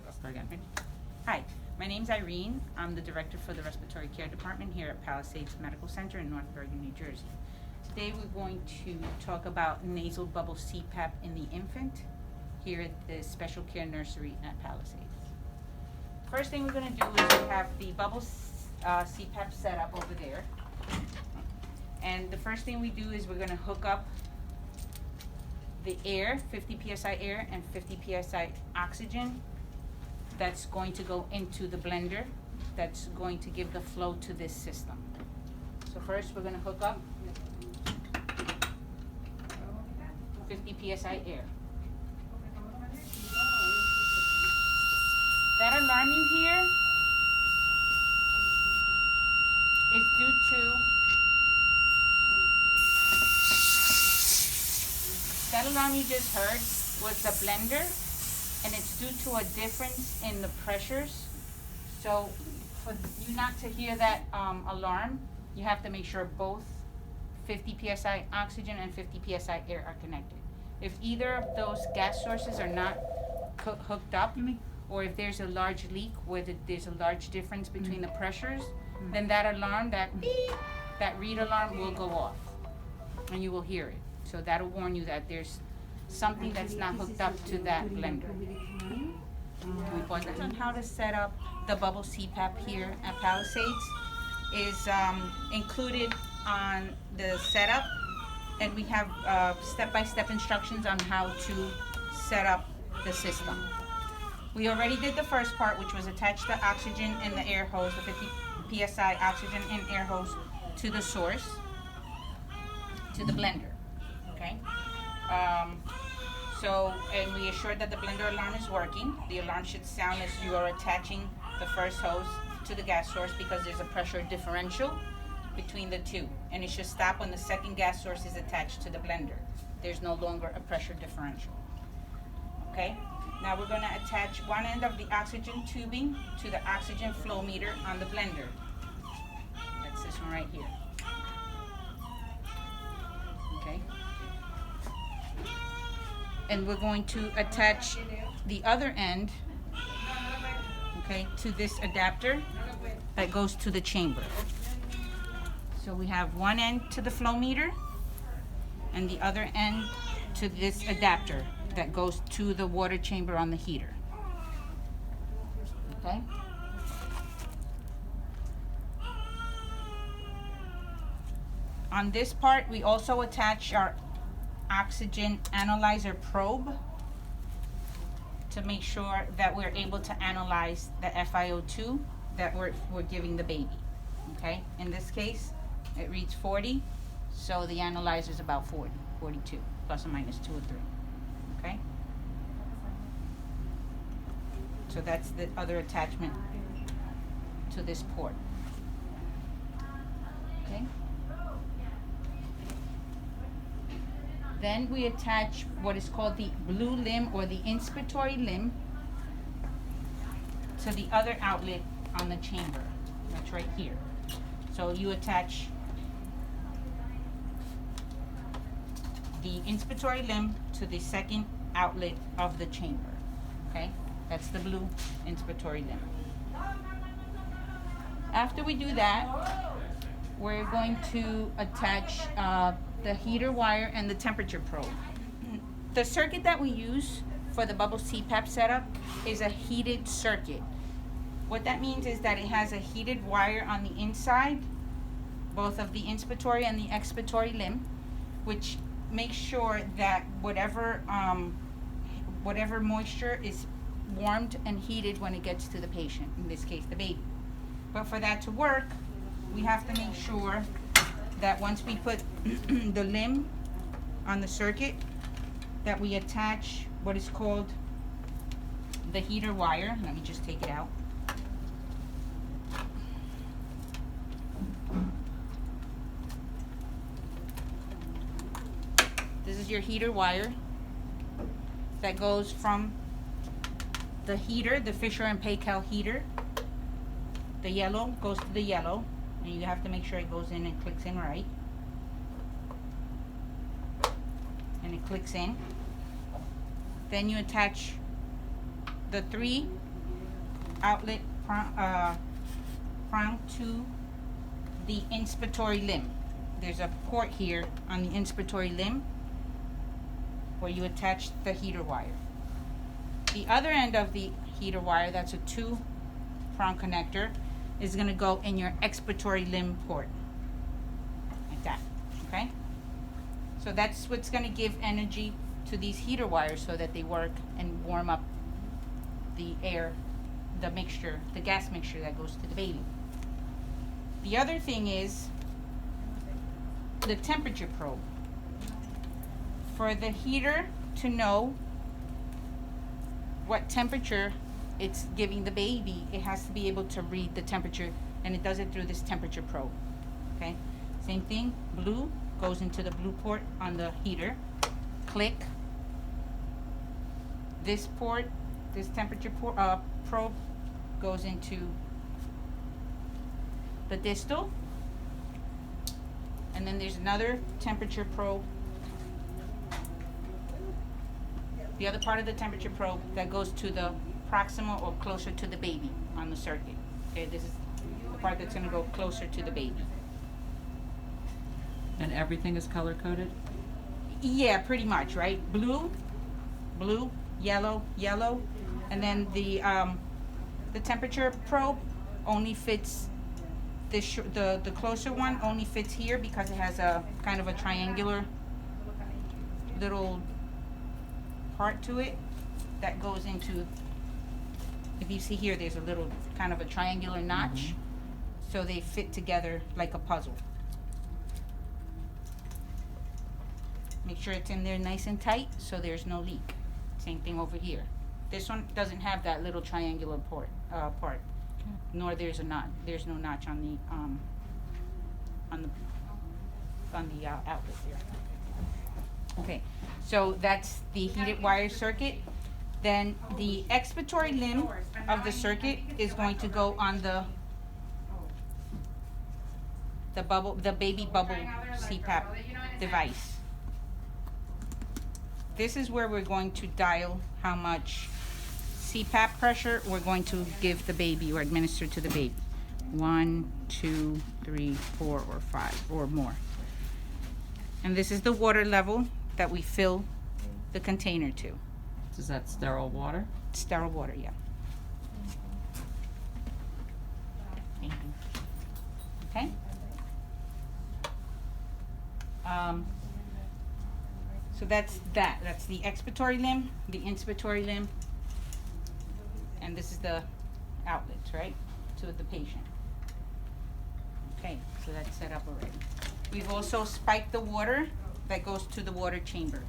I'll start again. Hi, my name's Irene. I'm the director for the respiratory care department here at Palisades Medical Center in North Bergen, New Jersey. Today we're going to talk about nasal bubble CPAP in the infant here at the special care nursery at Palisades. First thing we're going to do is we have the bubble CPAP set up over there. And the first thing we do is we're going to hook up the air, 50 psi air and 50 psi oxygen, that's going to go into the blender that's going to give the flow to this system. So first we're going to hook up 50 psi air. That alarm you hear is due to that alarm you just heard was the blender, and it's due to a difference in the pressures. So for you not to hear that alarm, you have to make sure both 50 psi oxygen and 50 psi air are connected. If either of those gas sources are not hooked up, or if there's a large leak where there's a large difference between the pressures, then that alarm, that beep, that read alarm will go off, and you will hear it. So that'll warn you that there's something that's not hooked up to that blender. On how to set up the bubble CPAP here at Palisades is included on the setup, and we have step-by-step instructions on how to set up the system. We already did the first part, which was attach the oxygen in the air hose, the 50 psi oxygen in air hose to the source, to the blender. Okay, and we assured that the blender alarm is working. The alarm should sound as you are attaching the first hose to the gas source, because there's a pressure differential between the two, and it should stop when the second gas source is attached to the blender. There's no longer a pressure differential. Okay, now we're going to attach one end of the oxygen tubing to the oxygen flow meter on the blender. That's this one right here. Okay. And we're going to attach the other end, okay, to this adapter that goes to the chamber. So we have one end to the flow meter and the other end to this adapter that goes to the water chamber on the heater. Okay? On this part, we also attach our oxygen analyzer probe to make sure that we're able to analyze the FiO2 that we're giving the baby. Okay, in this case it reads 40, so the analyzer is about 40, 42, plus or minus 2 or 3. Okay, so that's the other attachment to this port. Okay, then we attach what is called the blue limb or the inspiratory limb to the other outlet on the chamber. That's right here. So you attach the inspiratory limb to the second outlet of the chamber. Okay, that's the blue inspiratory limb. After we do that, we're going to attach the heater wire and the temperature probe. The circuit that we use for the bubble CPAP setup is a heated circuit. What that means is that it has a heated wire on the inside, both of the inspiratory and the expiratory limb, which makes sure that whatever moisture is warmed and heated when it gets to the patient, in this case the baby. But for that to work, we have to make sure that once we put the limb on the circuit, that we attach what is called the heater wire. Let me just take it out. This is your heater wire that goes from the heater, the Fisher and Paykel heater. The yellow goes to the yellow, and you have to make sure it goes in and clicks in right. And it clicks in. Then you attach the 3 outlet prong to the inspiratory limb. There's a port here on the inspiratory limb where you attach the heater wire. The other end of the heater wire, that's a 2 prong connector, is going to go in your expiratory limb port, like that. Okay, so that's what's going to give energy to these heater wires so that they work and warm up the air, the mixture, the gas mixture that goes to the baby. The other thing is the temperature probe. For the heater to know what temperature it's giving the baby, it has to be able to read the temperature, and it does it through this temperature probe. Okay, same thing, blue goes into the blue port on the heater. Click. This port, this temperature probe goes into the distal, and then there's another temperature probe, the other part of the temperature probe that goes to the proximal or closer to the baby on the circuit. Okay, this is the part that's going to go closer to the baby. And everything is color coded? Yeah, pretty much, right? Blue, blue, yellow, yellow, and then the temperature probe only fits this the closer one only fits here because it has a kind of a triangular little part to it that goes into, if you see here, there's a little kind of a triangular notch, so they fit together like a puzzle. Make sure it's in there nice and tight so there's no leak. Same thing over here. This one doesn't have that little triangular part, nor there's a knot. There's no notch on the outlet there. Okay, so that's the heated wire circuit. Then the expiratory limb of the circuit is going to go on the baby bubble CPAP device. This is where we're going to dial how much CPAP pressure we're going to give the baby or administer to the baby. 1, 2, 3, 4, or 5 or more. And this is the water level that we fill the container to. Is that sterile water? Sterile water, yeah. Thank you. Okay. So that's that. That's the expiratory limb, the inspiratory limb, and this is the outlets, right, to the patient. Okay, so that's set up already. We've also spiked the water that goes to the water chamber.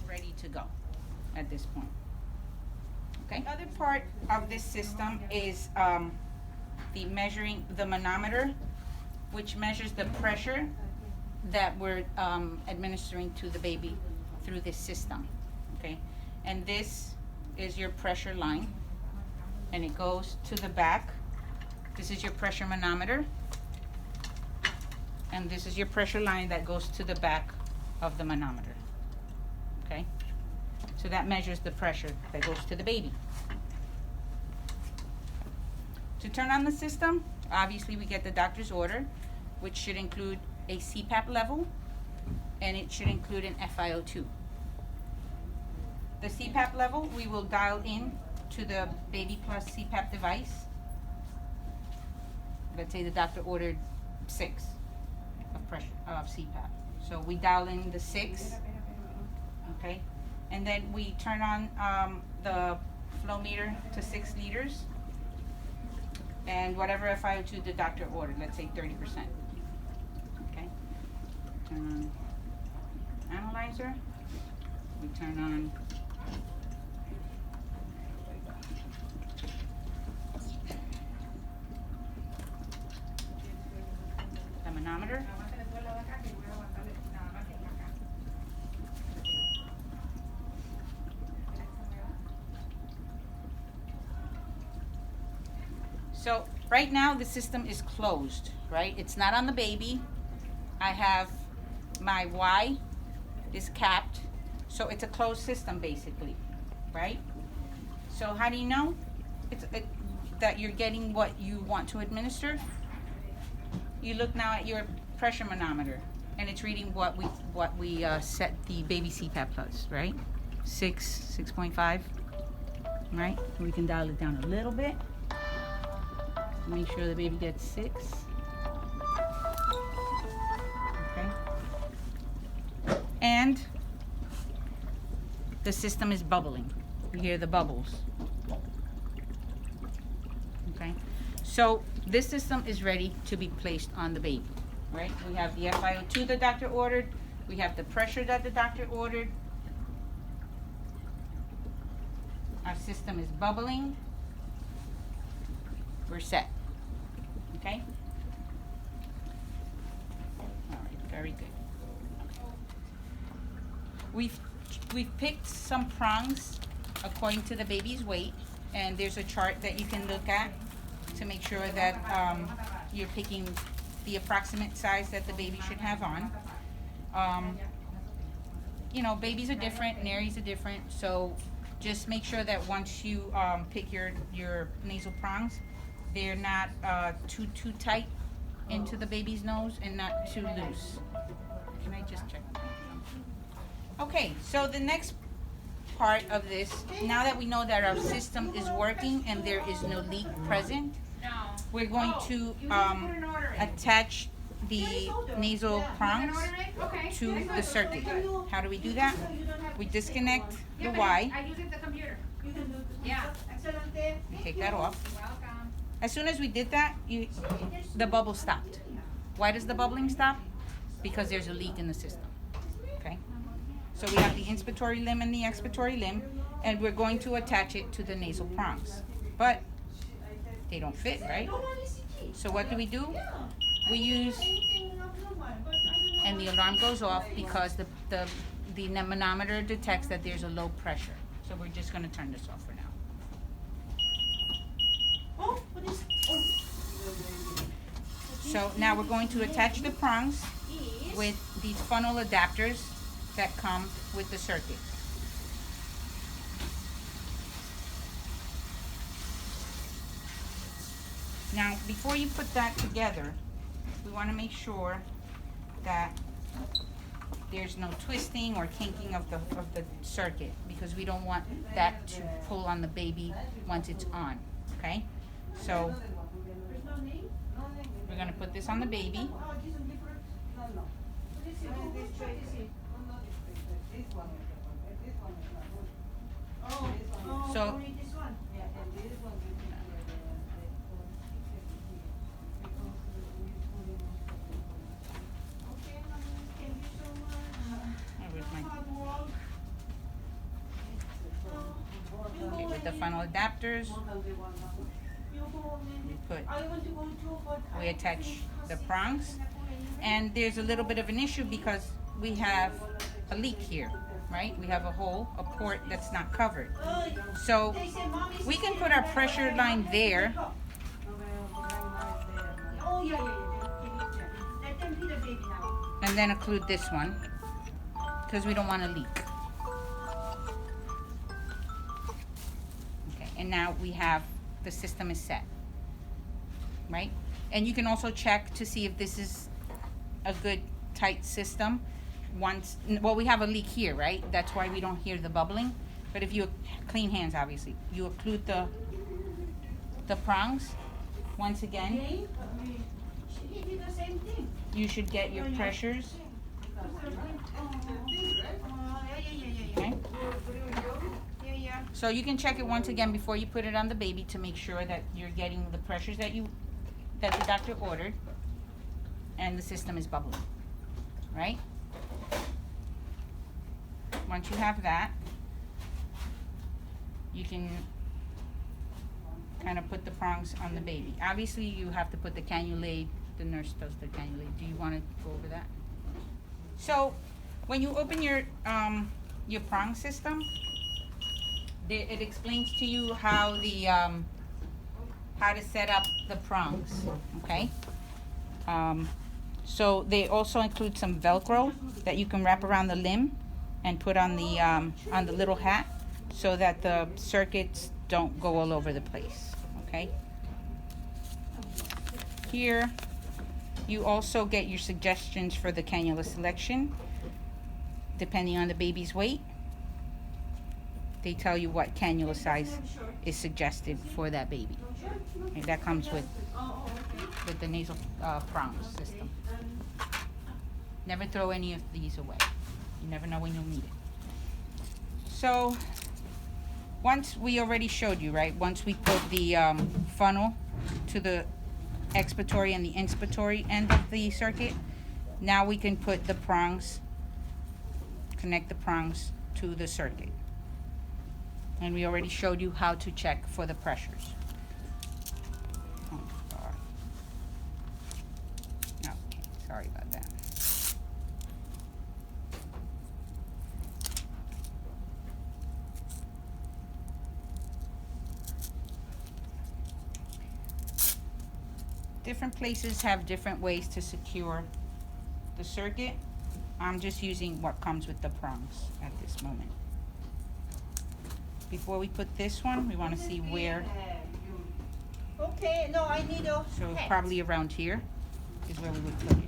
Ready to go at this point. Okay. The other part of this system is the measuring the manometer, which measures the pressure that we're administering to the baby through this system. Okay, and this is your pressure line, and it goes to the back. This is your pressure manometer, and this is your pressure line that goes to the back of the manometer. Okay, so that measures the pressure that goes to the baby. To turn on the system, obviously we get the doctor's order, which should include a CPAP level, and it should include an FiO2. The CPAP level we will dial in to the Baby Plus CPAP device. Let's say the doctor ordered 6 of CPAP. So we dial in the 6, okay? And then we turn on the flow meter to 6 liters. And whatever FiO2 the doctor ordered, let's say 30%. Okay? Turn on analyzer. We turn on the manometer. So right now the system is closed, right? It's not on the baby. I have my Y is capped, so it's a closed system basically, right? So how do you know that you're getting what you want to administer? You look now at your pressure manometer, and it's reading what we set the baby CPAP plus, right? 6.5, right? We can dial it down a little bit. Make sure the baby gets 6. Okay. And the system is bubbling. You hear the bubbles. Okay. So this system is ready to be placed on the baby, right? We have the FiO2 the doctor ordered. We have the pressure that the doctor ordered. Our system is bubbling. We're set. Okay? All right, very good. We've picked some prongs according to the baby's weight, and there's a chart that you can look at to make sure that you're picking the approximate size that the baby should have on. You know, babies are different, naries are different, so just make sure that once you pick your nasal prongs, they're not too tight into the baby's nose and not too loose. Can I just check? Okay, so the next part of this, now that we know that our system is working and there is no leak present, we're going to attach the nasal prongs to the circuit. How do we do that? We disconnect the Y. I use the computer. Yeah. We take that off. As soon as we did that, the bubble stopped. Why does the bubbling stop? Because there's a leak in the system. Okay? So we have the inspiratory limb and the expiratory limb, and we're going to attach it to the nasal prongs. But they don't fit, right? So what do? We use, and the alarm goes off because the manometer detects that there's a low pressure. So we're just going to turn this off for now. So now we're going to attach the prongs with these funnel adapters that come with the circuit. Now, before you put that together, we want to make sure that there's no twisting or kinking of the circuit, because we don't want that to pull on the baby once it's on. Okay? So we're going to put this on the baby. So okay, with the funnel adapters, we attach the prongs, and there's a little bit of an issue because we have a leak here, right? We have a hole, a port that's not covered. So we can put our pressure line there, and then occlude this one because we don't want a leak. Okay, and now we have, the system is set, right? And you can also check to see if this is a good tight system. Well, we have a leak here, right? That's why we don't hear the bubbling. But if you clean hands, obviously, you occlude the prongs. Once again, you should get your pressures. Okay. So you can check it once again before you put it on the baby to make sure that you're getting the pressures that the doctor ordered, and the system is bubbling, right? Once you have that, you can kind of put the prongs on the baby. Obviously, you have to put the cannulate. The nurse does the cannulate. Do you want to go over that? So, when you open your prong system, it explains to you how how to set up the prongs. Okay. So they also include some Velcro that you can wrap around the limb and put on the little hat so that the circuits don't go all over the place, okay? Here, you also get your suggestions for the cannula selection, depending on the baby's weight. They tell you what cannula size is suggested for that baby. Okay, that comes with the nasal prongs system. Never throw any of these away. You never know when you'll need it. So, once we already showed you, right? Once we put the funnel to the expiratory and the inspiratory end of the circuit, now we can put the prongs, connect the prongs to the circuit. And we already showed you how to check for the pressures. Oh, God. Okay, sorry about that. Different places have different ways to secure the circuit. I'm just using what comes with the prongs at this moment. Before we put this one, we want to see where. Okay, no, I need a So hat. probably around here is where we would put it.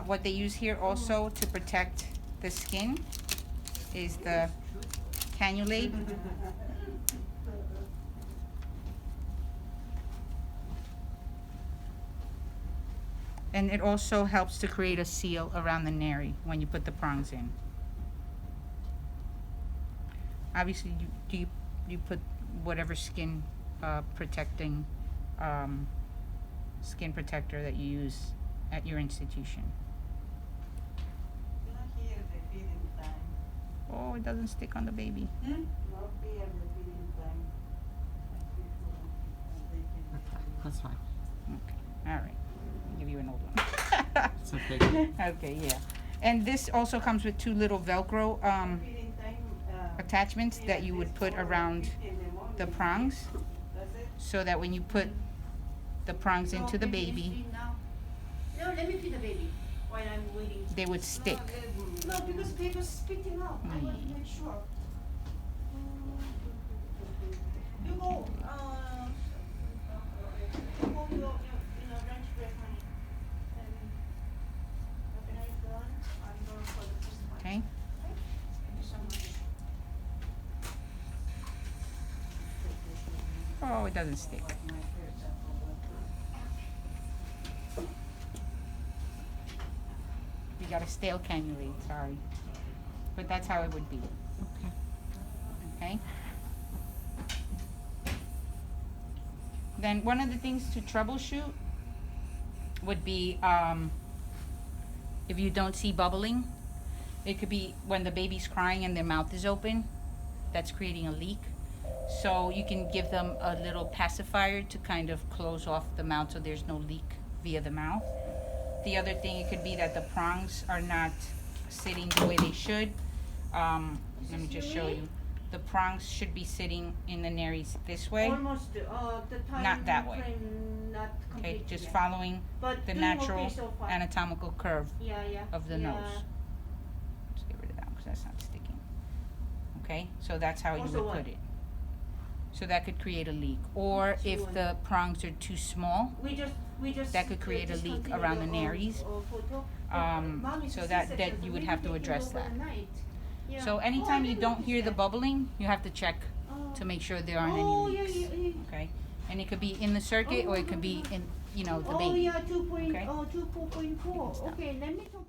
What they use here also to protect the skin is the cannulate. And it also helps to create a seal around the nary when you put the prongs in. Obviously, you put whatever skin protecting skin protector that you use at your institution. Not here, the feeding time. Oh, it doesn't stick on the baby. Not here, the feeding time. That's fine. Okay, all right. I'll give you an old one. It's okay. Okay, yeah. And this also comes with two little Velcro Feeding time, attachments that you would put around the prongs, does it? so that when you put the prongs into the baby, No, let me feed the baby while I'm waiting. they would stick. No, because baby's spitting out. I want to make sure. You go, your lunch break, honey. And when I'm done, I'm going for the first one. Okay? Thank you so much. Oh, it doesn't stick. You got a stale cannulate, sorry. But that's how it would be. Okay. Okay? Then one of the things to troubleshoot would be if you don't see bubbling. It could be when the baby's crying and their mouth is open, that's creating a leak. So you can give them a little pacifier to kind of close off the mouth so there's no leak via the mouth. The other thing, it could be that the prongs are not sitting the way they should. Let me just show you. The prongs should be sitting in the nares this way. Almost the time Not that way. frame, not Okay, completely. just yet. following But the doing natural okay so far. anatomical curve Yeah, yeah. of the yeah. nose. Let's get rid of that because that's not sticking. Okay, so that's how you Also would what? put it. So that could create a leak. Or So if what? the prongs are too small, We just that could create a leak discontinue around the the, nares. photo. Um, so that you would have to address that. So anytime you don't hear the bubbling, you have to check to make sure there aren't any leaks. Okay, and it could be in the circuit or it could be in, the Oh baby. yeah, 2.0, Okay. 2.4. stop. Okay, let me talk